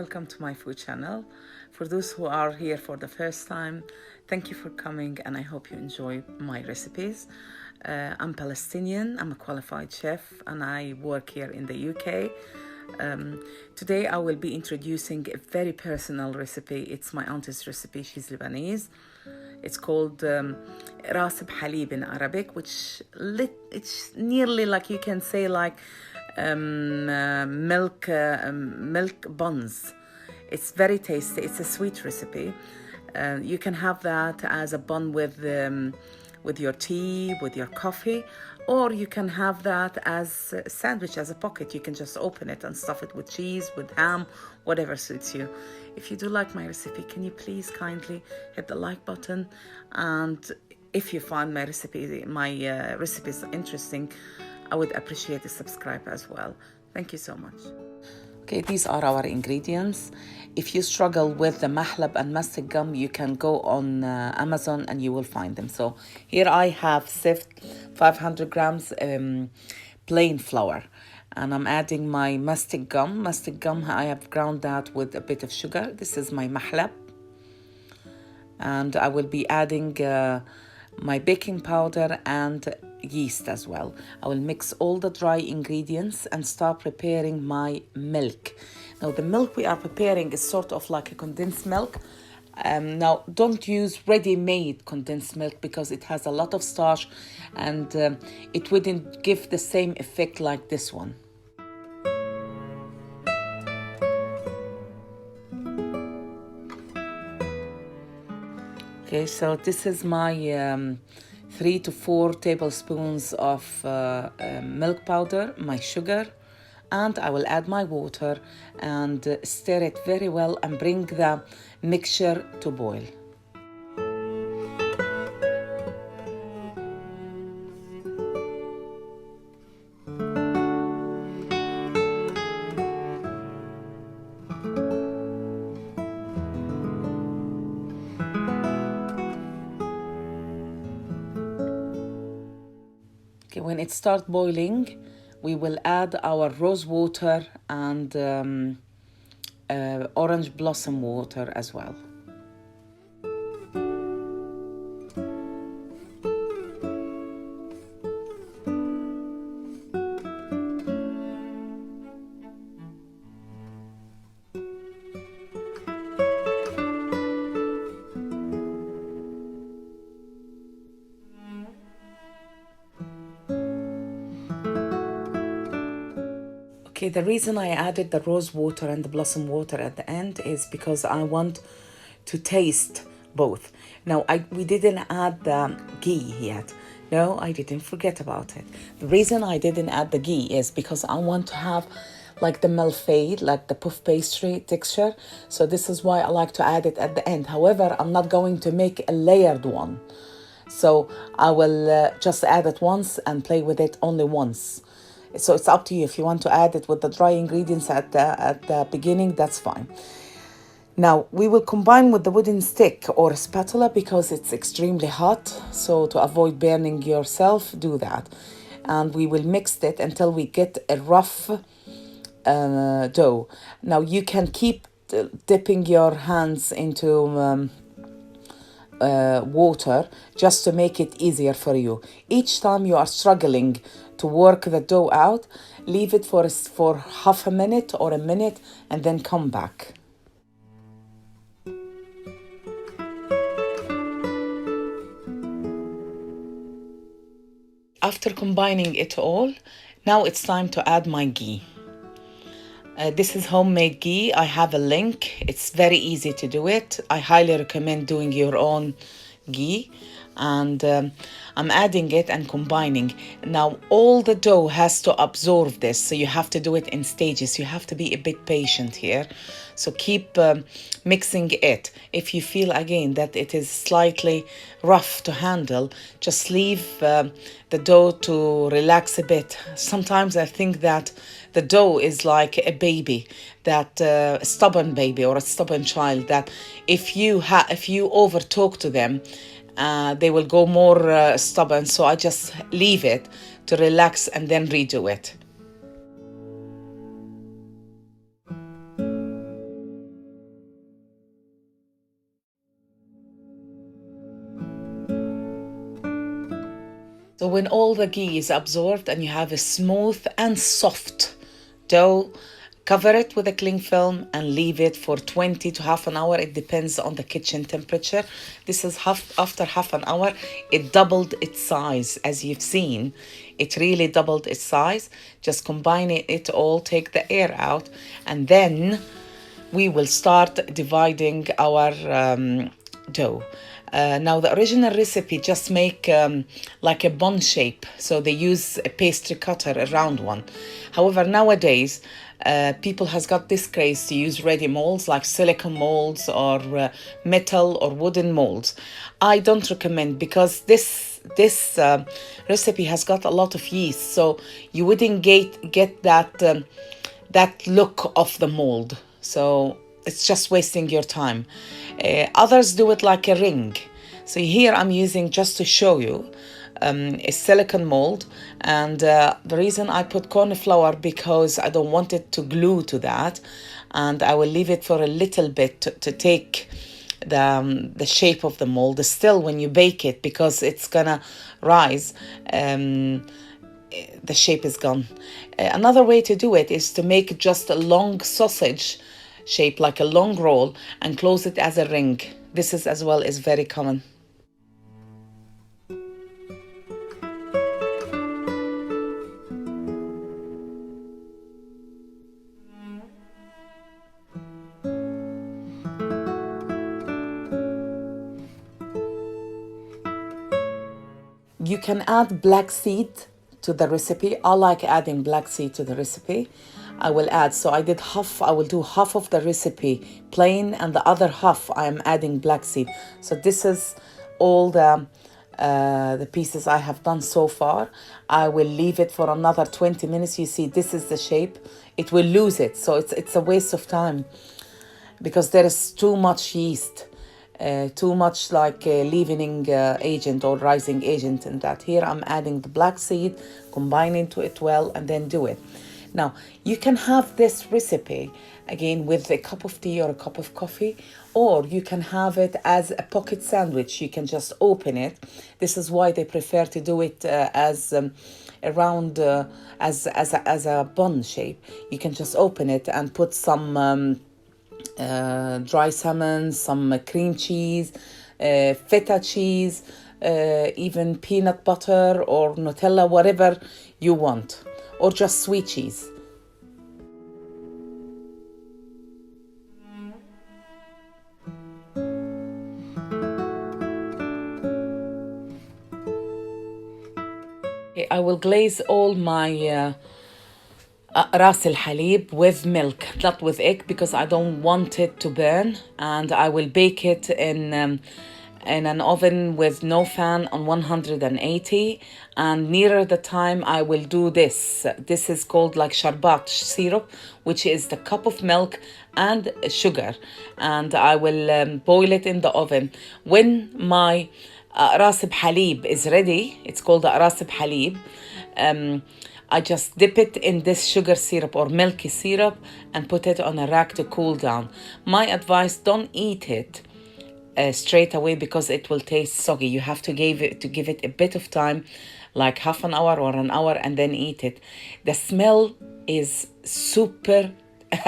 welcome to my food channel. For those who are here for the first time, thank you for coming and I hope you enjoy my recipes. I'm Palestinian, I'm a qualified chef and I work here in the UK. Today I will be introducing a very personal recipe. It's my auntie's recipe, she's Lebanese. It's called ras بحليب in Arabic, which it's nearly like you can say like milk buns. It's very tasty. It's a sweet recipe. You can have that as a bun with your tea, with your coffee, or you can have that as a sandwich, as a pocket. You can just open it and stuff it with cheese, with ham, whatever suits you. If you do like my recipe, can you please kindly hit the like button? And if you find my recipes interesting, I would appreciate a subscribe as well. Thank you so much. Okay, these are our ingredients. If you struggle with the Mahleb and mastic gum, you can go on Amazon and you will find them. So here I have sift 500 grams plain flour. And I'm adding my mastic gum. Mastic gum, I have ground that with a bit of sugar. This is my Mahleb. And I will be adding my baking powder and yeast as well. I will mix all the dry ingredients and start preparing my milk. Now the milk we are preparing is sort of like a condensed milk. Now don't use ready-made condensed milk because it has a lot of starch and it wouldn't give the same effect like this one. Okay, so this is my 3 to 4 tablespoons of milk powder, my sugar, and I will add my water and stir it very well and bring the mixture to boil. When it starts boiling, we will add our rose water and orange blossom water as well. Okay, the reason I added the rose water and the blossom water at the end is because I want to taste both. Now, we didn't add the ghee yet. No, I didn't forget about it. The reason I didn't add the ghee is because I want to have like the malfade, like the puff pastry texture. So this is why I like to add it at the end. However, I'm not going to make a layered one. So I will just add it once and play with it only once. So it's up to you. If you want to add it with the dry ingredients at the beginning, that's fine. Now, we will combine with the wooden stick or a spatula because it's extremely hot. So to avoid burning yourself, do that. And we will mix it until we get a rough dough. Now, you can keep dipping your hands into water just to make it easier for you. Each time you are struggling to work the dough out, leave it for half a minute or a minute and then come back. After combining it all, now it's time to add my ghee. This is homemade ghee. I have a link. It's very easy to do it. I highly recommend doing your own ghee. And I'm adding it and combining. Now, all the dough has to absorb this, so you have to do it in stages. You have to be a bit patient here. So keep mixing it. If you feel again that it is slightly rough to handle, just leave the dough to relax a bit. Sometimes I think that the dough is like a baby, that a stubborn baby or a stubborn child, that if you over talk to them, they will go more stubborn. So I just leave it to relax and then redo it. when all the ghee is absorbed and you have a smooth and soft dough, cover it with a cling film and leave it for 20 to half an hour. It depends on the kitchen temperature. This is after half an hour, it doubled its size. As you've seen, it really doubled its size. Just combine it all, take the air out, and then we will start dividing our dough. Now the original recipe just make like a bun shape, so they use a pastry cutter, a round one. However, nowadays people has got this craze to use ready molds like silicone molds or metal or wooden molds. I don't recommend, because this recipe has got a lot of yeast, so you wouldn't get that look of the mold. So it's just wasting your time. Others do it like a ring. So here I'm using, just to show you, a silicone mold, and the reason I put corn flour, because I don't want it to glue to that, and I will leave it for a little bit to take the shape of the mold. Still, when you bake it, because it's gonna rise, the shape is gone. Another way to do it is to make just a long sausage shape, like a long roll, and close it as a ring. This is as well is very common. You can add black seed to the recipe. I like adding black seed to the recipe. I will add, so I will do half of the recipe plain, and the other half I am adding black seed. So this is all the pieces I have done so far. I will leave it for another 20 minutes. You see, this is the shape. It will lose it, so it's a waste of time, because there is too much yeast. Too much like leavening agent or rising agent in that. Here I'm adding the black seed, combining to it well, and then do it. Now you can have this recipe again with a cup of tea or a cup of coffee, or you can have it as a pocket sandwich. You can just open it. This is why they prefer to do it as around as a bun shape. You can just open it and put some dry salmon, some cream cheese, feta cheese, even peanut butter or Nutella, whatever you want, or just sweet cheese. I will glaze all my ras الحليب with milk, not with egg, because I don't want it to burn, and I will bake it in an oven with no fan on 180, and nearer the time I will do this. This is called like شربات syrup, which is the cup of milk and sugar, and I will boil it in the oven. When my ras بحليب is ready, it's called ras بحليب, I just dip it in this sugar syrup or milky syrup and put it on a rack to cool down. My advice, don't eat it straight away, because it will taste soggy. You have to give it a bit of time, like half an hour or an hour, and then eat it. The smell is super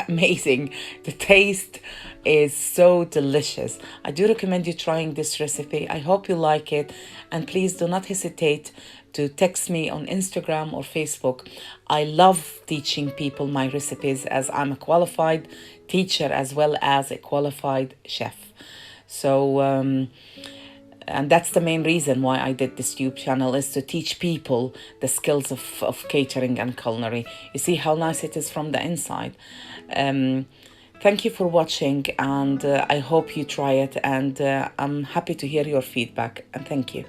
amazing. The taste is so delicious. I do recommend you trying this recipe. I hope you like it, and please do not hesitate to text me on Instagram or Facebook. I love teaching people my recipes, as I'm a qualified teacher as well as a qualified chef. So and that's the main reason why I did this YouTube channel, is to teach people the skills of catering and culinary. You see how nice it is from the inside. Thank you for watching, and I hope you try it, and I'm happy to hear your feedback, and thank you.